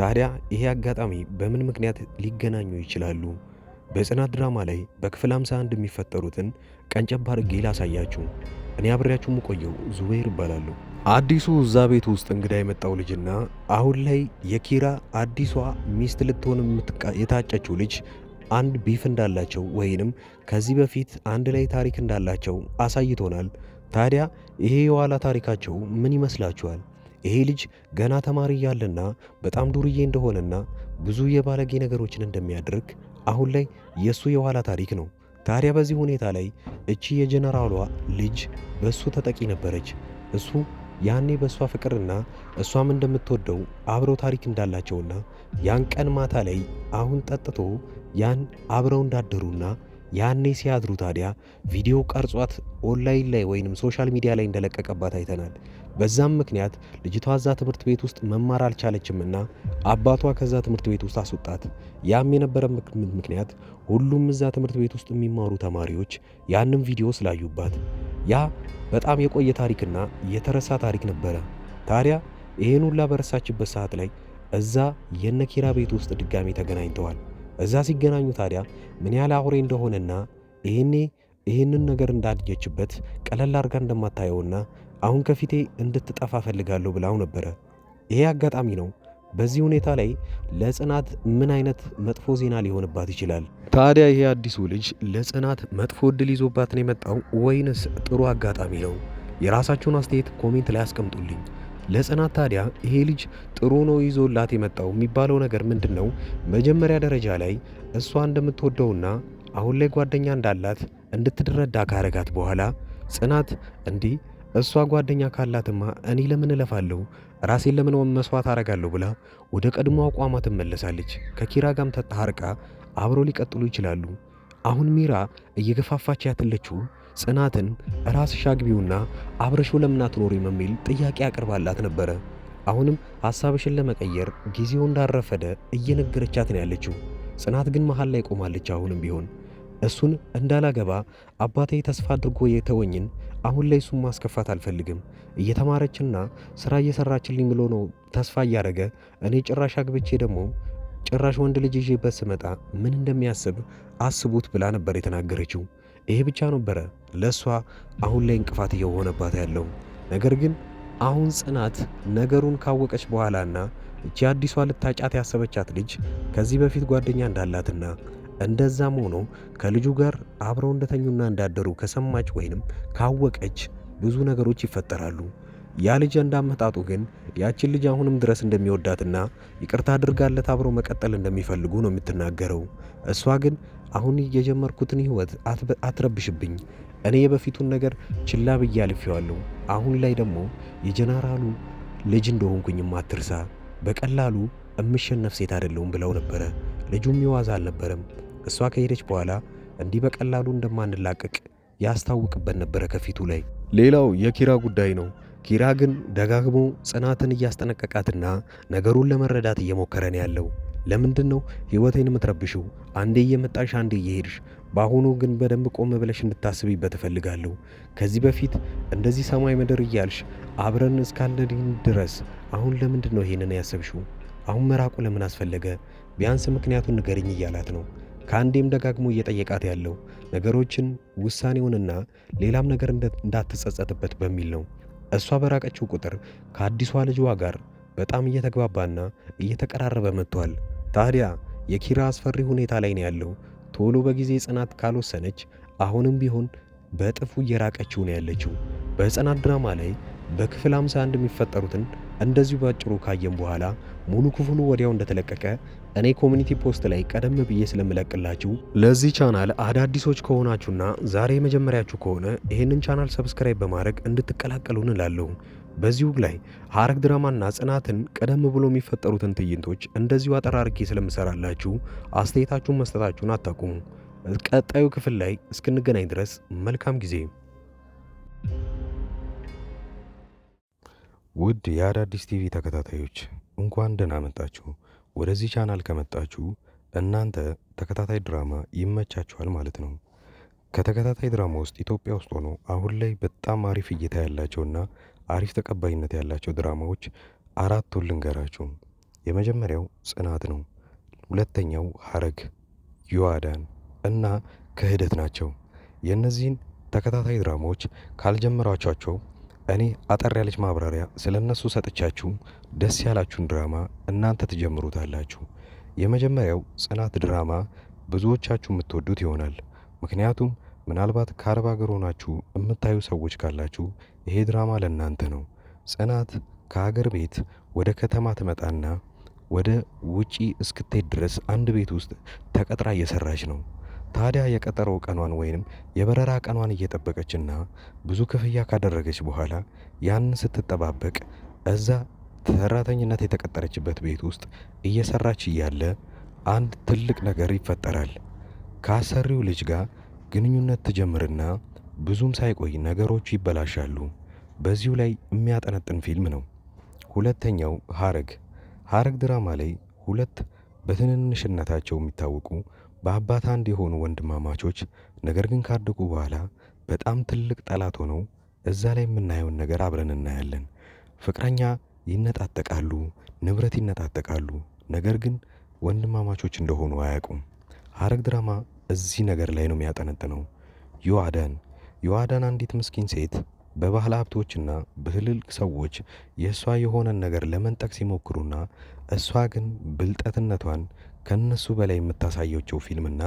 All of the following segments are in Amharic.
ታዲያ ይሄ አጋጣሚ በምን ምክንያት ሊገናኙ ይችላሉ? በጽናት ድራማ ላይ በክፍል 51 የሚፈጠሩትን ቀንጨብ አድርጌ ላሳያችሁ። እኔ አብሬያችሁ የምቆየው ዙቤር እባላለሁ። አዲሱ እዛ ቤት ውስጥ እንግዳ የመጣው ልጅና አሁን ላይ የኪራ አዲሷ ሚስት ልትሆን የታጨችው ልጅ አንድ ቢፍ እንዳላቸው ወይንም ከዚህ በፊት አንድ ላይ ታሪክ እንዳላቸው አሳይቶናል። ታዲያ ይሄ የኋላ ታሪካቸው ምን ይመስላችኋል? ይሄ ልጅ ገና ተማሪ እያለና በጣም ዱርዬ እንደሆነና ብዙ የባለጌ ነገሮችን እንደሚያደርግ አሁን ላይ የሱ የኋላ ታሪክ ነው። ታዲያ በዚህ ሁኔታ ላይ እቺ የጀነራሏ ልጅ በሱ ተጠቂ ነበረች። እሱ ያኔ በእሷ ፍቅርና እሷም እንደምትወደው አብረው ታሪክ እንዳላቸውና ያን ቀን ማታ ላይ አሁን ጠጥቶ ያን አብረው እንዳደሩና ያኔ ሲያድሩ ታዲያ ቪዲዮ ቀርጿት ኦንላይን ላይ ወይንም ሶሻል ሚዲያ ላይ እንደለቀቀባት አይተናል። በዛም ምክንያት ልጅቷ እዛ ትምህርት ቤት ውስጥ መማር አልቻለችምና አባቷ ከዛ ትምህርት ቤት ውስጥ አስወጣት። ያም የነበረ ምክንያት ሁሉም እዛ ትምህርት ቤት ውስጥ የሚማሩ ተማሪዎች ያንን ቪዲዮ ስላዩባት። ያ በጣም የቆየ ታሪክና የተረሳ ታሪክ ነበረ። ታዲያ ይሄን ሁላ በረሳችበት ሰዓት ላይ እዛ የነኪራ ቤት ውስጥ ድጋሚ ተገናኝተዋል። እዛ ሲገናኙ ታዲያ ምን ያህል አውሬ እንደሆነና ይህንን ነገር እንዳድየችበት ቀለል አድርጋ እንደማታየውና አሁን ከፊቴ እንድትጠፋ ፈልጋለሁ ብላው ነበረ። ይሄ አጋጣሚ ነው። በዚህ ሁኔታ ላይ ለጽናት ምን አይነት መጥፎ ዜና ሊሆንባት ይችላል? ታዲያ ይሄ አዲሱ ልጅ ለጽናት መጥፎ ዕድል ይዞባት ነው የመጣው ወይንስ ጥሩ አጋጣሚ ነው? የራሳችሁን አስተያየት ኮሜንት ላይ አስቀምጡልኝ። ለጽናት ታዲያ ይሄ ልጅ ጥሩ ነው ይዞላት የመጣው የሚባለው ነገር ምንድን ነው? መጀመሪያ ደረጃ ላይ እሷ እንደምትወደውና አሁን ላይ ጓደኛ እንዳላት እንድትረዳ ካረጋት በኋላ ጽናት እንዲህ እሷ ጓደኛ ካላትማ እኔ ለምን እለፋለሁ? ራሴን ለምን መስዋዕት አረጋለሁ ብላ ወደ ቀድሞ አቋሟ ትመለሳለች። ከኪራ ጋም ተጣርቃ አብረው ሊቀጥሉ ይችላሉ። አሁን ሚራ እየገፋፋች ያለችው ጽናትን ራስሽ አግቢውና አብረሽው ለምን አትኖሪም የሚል ጥያቄ አቅርባላት ነበረ። አሁንም ሐሳብሽን ለመቀየር ጊዜው እንዳረፈደ እየነገረቻት ነው ያለችው። ጽናት ግን መሃል ላይ ቆማለች። አሁንም ቢሆን እሱን እንዳላገባ አባቴ ተስፋ አድርጎ የተወኝን አሁን ላይ እሱን ማስከፋት አልፈልግም። እየተማረችና ስራ እየሰራችልኝ ብሎ ነው ተስፋ እያደረገ እኔ ጭራሽ አግብቼ ደግሞ ጭራሽ ወንድ ልጅ ይዤበት ስመጣ ምን እንደሚያስብ አስቡት ብላ ነበር የተናገረችው። ይሄ ብቻ ነበረ ለእሷ አሁን ላይ እንቅፋት እየሆነባት ያለው ነገር። ግን አሁን ጽናት ነገሩን ካወቀች በኋላና እቺ አዲሷ ልታጫት ያሰበቻት ልጅ ከዚህ በፊት ጓደኛ እንዳላትና እንደዛም ሆኖ ከልጁ ጋር አብረው እንደተኙና እንዳደሩ ከሰማች ወይንም ካወቀች ብዙ ነገሮች ይፈጠራሉ። ያ ልጅ እንዳመጣጡ ግን ያችን ልጅ አሁንም ድረስ እንደሚወዳትና ይቅርታ አድርጋለት አብረው መቀጠል እንደሚፈልጉ ነው የምትናገረው። እሷ ግን አሁን የጀመርኩትን ህይወት አትረብሽብኝ፣ እኔ የበፊቱን ነገር ችላ ብዬ አልፌዋለሁ። አሁን ላይ ደግሞ የጀነራሉ ልጅ እንደሆንኩኝም አትርሳ፣ በቀላሉ እምሸነፍ ሴት አይደለሁም ብለው ነበረ። ልጁም የዋዛ አልነበረም። እሷ ከሄደች በኋላ እንዲህ በቀላሉ እንደማንላቀቅ ያስታውቅበት ነበረ ከፊቱ ላይ። ሌላው የኪራ ጉዳይ ነው። ኪራ ግን ደጋግሞ ጽናትን እያስጠነቀቃትና ነገሩን ለመረዳት እየሞከረ ነው ያለው። ለምንድን ነው ህይወቴን የምትረብሽው? አንዴ እየመጣሽ አንዴ እየሄድሽ። በአሁኑ ግን በደንብ ቆም ብለሽ እንድታስቢበት እፈልጋለሁ። ከዚህ በፊት እንደዚህ ሰማይ ምድር እያልሽ አብረን እስካለን ድረስ አሁን ለምንድን ነው ይሄንን ያሰብሽው? አሁን መራቁ ለምን አስፈለገ? ቢያንስ ምክንያቱን ንገርኝ እያላት ነው። ከአንዴም ደጋግሞ እየጠየቃት ያለው ነገሮችን ውሳኔውንና ሌላም ነገር እንዳትጸጸትበት በሚል ነው። እሷ በራቀችው ቁጥር ከአዲሷ ልጅዋ ጋር በጣም እየተግባባና እየተቀራረበ መጥቷል። ታዲያ የኪራ አስፈሪ ሁኔታ ላይ ነው ያለው። ቶሎ በጊዜ ጽናት ካልወሰነች አሁንም ቢሆን በጥፉ እየራቀችው ነው ያለችው። በጽናት ድራማ ላይ በክፍል 51 የሚፈጠሩትን እንደዚሁ ባጭሩ ካየን በኋላ ሙሉ ክፍሉ ወዲያው እንደተለቀቀ እኔ ኮሚኒቲ ፖስት ላይ ቀደም ብዬ ስለምለቅላችሁ ለዚህ ቻናል አዳዲሶች ከሆናችሁና ዛሬ የመጀመሪያችሁ ከሆነ ይህንን ቻናል ሰብስክራይብ በማድረግ እንድትቀላቀሉን እላለሁ። በዚሁ ላይ ሐረግ ድራማና ጽናትን ቀደም ብሎ የሚፈጠሩትን ትዕይንቶች እንደዚሁ አጠራርጌ ስለምሰራላችሁ አስተያየታችሁን መስጠታችሁን አታቁሙ። ቀጣዩ ክፍል ላይ እስክንገናኝ ድረስ መልካም ጊዜ። ውድ የአዳዲስ ቲቪ ተከታታዮች እንኳን ደህና መጣችሁ። ወደዚህ ቻናል ከመጣችሁ እናንተ ተከታታይ ድራማ ይመቻችኋል ማለት ነው። ከተከታታይ ድራማ ውስጥ ኢትዮጵያ ውስጥ ሆኖ አሁን ላይ በጣም አሪፍ እይታ ያላቸውና አሪፍ ተቀባይነት ያላቸው ድራማዎች አራቱን ልንገራችሁ። የመጀመሪያው ጽናት ነው። ሁለተኛው ሐረግ፣ ዮአዳን እና ክህደት ናቸው። የእነዚህን ተከታታይ ድራማዎች ካልጀመራችኋቸው እኔ አጠር ያለች ማብራሪያ ስለ እነሱ ሰጥቻችሁ ደስ ያላችሁን ድራማ እናንተ ትጀምሩታላችሁ። የመጀመሪያው ጽናት ድራማ ብዙዎቻችሁ የምትወዱት ይሆናል። ምክንያቱም ምናልባት ከአረብ ሀገር ሆናችሁ የምታዩ ሰዎች ካላችሁ ይሄ ድራማ ለእናንተ ነው። ጽናት ከሀገር ቤት ወደ ከተማ ትመጣና ወደ ውጪ እስክትሄድ ድረስ አንድ ቤት ውስጥ ተቀጥራ እየሰራች ነው። ታዲያ የቀጠሮ ቀኗን ወይንም የበረራ ቀኗን እየጠበቀችና ብዙ ክፍያ ካደረገች በኋላ ያንን ስትጠባበቅ እዛ ሰራተኝነት የተቀጠረችበት ቤት ውስጥ እየሰራች እያለ አንድ ትልቅ ነገር ይፈጠራል። ከአሰሪው ልጅ ጋር ግንኙነት ትጀምርና ብዙም ሳይቆይ ነገሮቹ ይበላሻሉ። በዚሁ ላይ የሚያጠነጥን ፊልም ነው። ሁለተኛው ሐረግ። ሐረግ ድራማ ላይ ሁለት በትንንሽነታቸው የሚታወቁ በአባት አንድ የሆኑ ወንድማማቾች ነገር ግን ካደጉ በኋላ በጣም ትልቅ ጠላት ሆነው እዛ ላይ የምናየውን ነገር አብረን እናያለን። ፍቅረኛ ይነጣጠቃሉ፣ ንብረት ይነጣጠቃሉ። ነገር ግን ወንድማማቾች እንደሆኑ አያውቁም። ሐረግ ድራማ እዚህ ነገር ላይ ነው የሚያጠነጥነው። ዮአዳን አንዲት ምስኪን ሴት በባህል ሀብቶችና በትልልቅ ሰዎች የእሷ የሆነን ነገር ለመንጠቅ ሲሞክሩና እሷ ግን ብልጠትነቷን ከነሱ በላይ የምታሳየቸው ፊልምና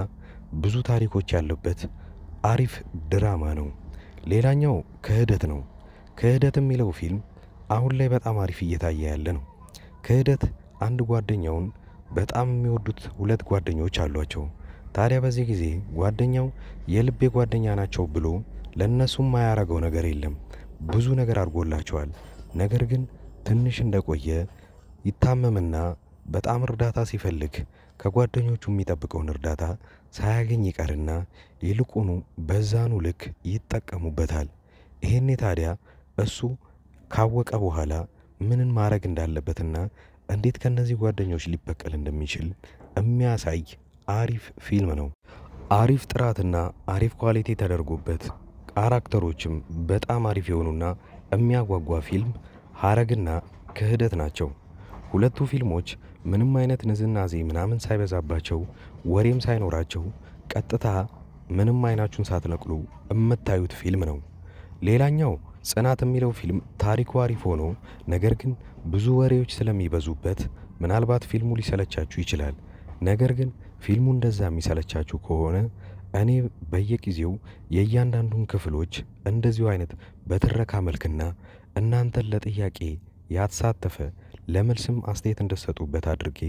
ብዙ ታሪኮች ያሉበት አሪፍ ድራማ ነው። ሌላኛው ክህደት ነው። ክህደት የሚለው ፊልም አሁን ላይ በጣም አሪፍ እየታየ ያለ ነው። ክህደት አንድ ጓደኛውን በጣም የሚወዱት ሁለት ጓደኞች አሏቸው። ታዲያ በዚህ ጊዜ ጓደኛው የልቤ ጓደኛ ናቸው ብሎ ለእነሱም ማያረገው ነገር የለም። ብዙ ነገር አድርጎላቸዋል። ነገር ግን ትንሽ እንደቆየ ይታመምና በጣም እርዳታ ሲፈልግ ከጓደኞቹ የሚጠብቀውን እርዳታ ሳያገኝ ይቀርና ይልቁኑ በዛኑ ልክ ይጠቀሙበታል። ይሄኔ ታዲያ እሱ ካወቀ በኋላ ምንን ማድረግ እንዳለበትና እንዴት ከነዚህ ጓደኞች ሊበቀል እንደሚችል የሚያሳይ አሪፍ ፊልም ነው። አሪፍ ጥራትና አሪፍ ኳሊቲ ተደርጎበት ካራክተሮችም በጣም አሪፍ የሆኑና የሚያጓጓ ፊልም ሐረግና ክህደት ናቸው። ሁለቱ ፊልሞች ምንም አይነት ንዝናዜ ምናምን ሳይበዛባቸው ወሬም ሳይኖራቸው ቀጥታ ምንም አይናችሁን ሳትነቅሉ የምታዩት ፊልም ነው። ሌላኛው ጽናት የሚለው ፊልም ታሪኩ አሪፍ ሆኖ ነገር ግን ብዙ ወሬዎች ስለሚበዙበት ምናልባት ፊልሙ ሊሰለቻችሁ ይችላል። ነገር ግን ፊልሙ እንደዛ የሚሰለቻችሁ ከሆነ እኔ በየጊዜው የእያንዳንዱን ክፍሎች እንደዚሁ አይነት በትረካ መልክና እናንተን ለጥያቄ ያተሳተፈ ለመልስም አስተያየት እንደሰጡበት አድርጌ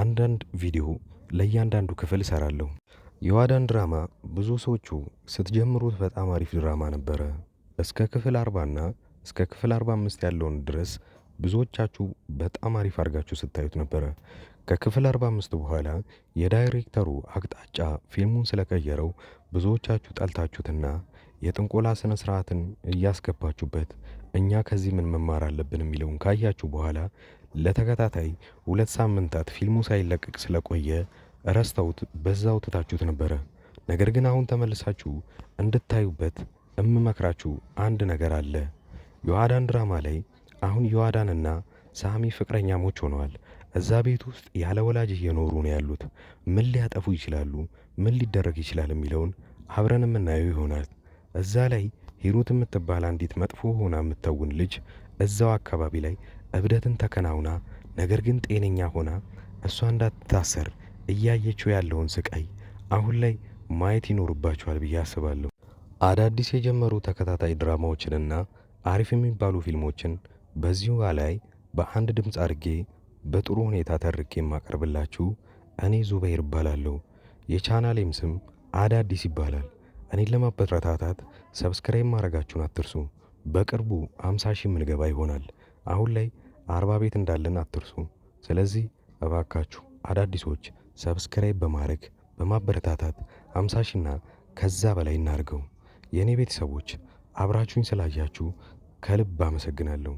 አንዳንድ ቪዲዮ ለእያንዳንዱ ክፍል እሰራለሁ። ዮአዳን ድራማ ብዙ ሰዎቹ ስትጀምሩት በጣም አሪፍ ድራማ ነበረ። እስከ ክፍል 40ና እስከ ክፍል 45 ያለውን ድረስ ብዙዎቻችሁ በጣም አሪፍ አድርጋችሁ ስታዩት ነበረ። ከክፍል 45 በኋላ የዳይሬክተሩ አቅጣጫ ፊልሙን ስለቀየረው ብዙዎቻችሁ ጠልታችሁትና የጥንቆላ ስነ ስርዓትን እያስገባችሁበት እኛ ከዚህ ምን መማር አለብን የሚለውን ካያችሁ በኋላ ለተከታታይ 2 ሳምንታት ፊልሙ ሳይለቀቅ ስለቆየ ረስተውት በዛው ትታችሁት ነበረ። ነገር ግን አሁን ተመልሳችሁ እንድታዩበት እምመክራችሁ አንድ ነገር አለ። ዮአዳን ድራማ ላይ አሁን ዮአዳንና ሳሚ ፍቅረኛሞች ሆነዋል። እዛ ቤት ውስጥ ያለ ወላጅ እየኖሩ ነው ያሉት። ምን ሊያጠፉ ይችላሉ፣ ምን ሊደረግ ይችላል የሚለውን አብረን የምናየው ይሆናል። እዛ ላይ ሂሩት የምትባል አንዲት መጥፎ ሆና የምትተውን ልጅ እዛው አካባቢ ላይ እብደትን ተከናውና ነገር ግን ጤነኛ ሆና እሷ እንዳትታሰር እያየችው ያለውን ስቃይ አሁን ላይ ማየት ይኖርባችኋል ብዬ አስባለሁ። አዳዲስ የጀመሩ ተከታታይ ድራማዎችንና አሪፍ የሚባሉ ፊልሞችን በዚሁ ላይ በአንድ ድምፅ አድርጌ በጥሩ ሁኔታ ተርኬ የማቀርብላችሁ እኔ ዙበይር እባላለሁ። የቻናሌም ስም አዳዲስ ይባላል። እኔን ለማበረታታት ሰብስክራይብ ማድረጋችሁን አትርሱ። በቅርቡ 50 ሺህ ምንገባ ይሆናል። አሁን ላይ 40 ቤት እንዳለን አትርሱ። ስለዚህ እባካችሁ አዳዲሶች ሰብስክራይብ በማድረግ በማበረታታት 50 ሺህና ከዛ በላይ እናድርገው። የእኔ ቤተሰቦች አብራችሁኝ ስላያችሁ ከልብ አመሰግናለሁ።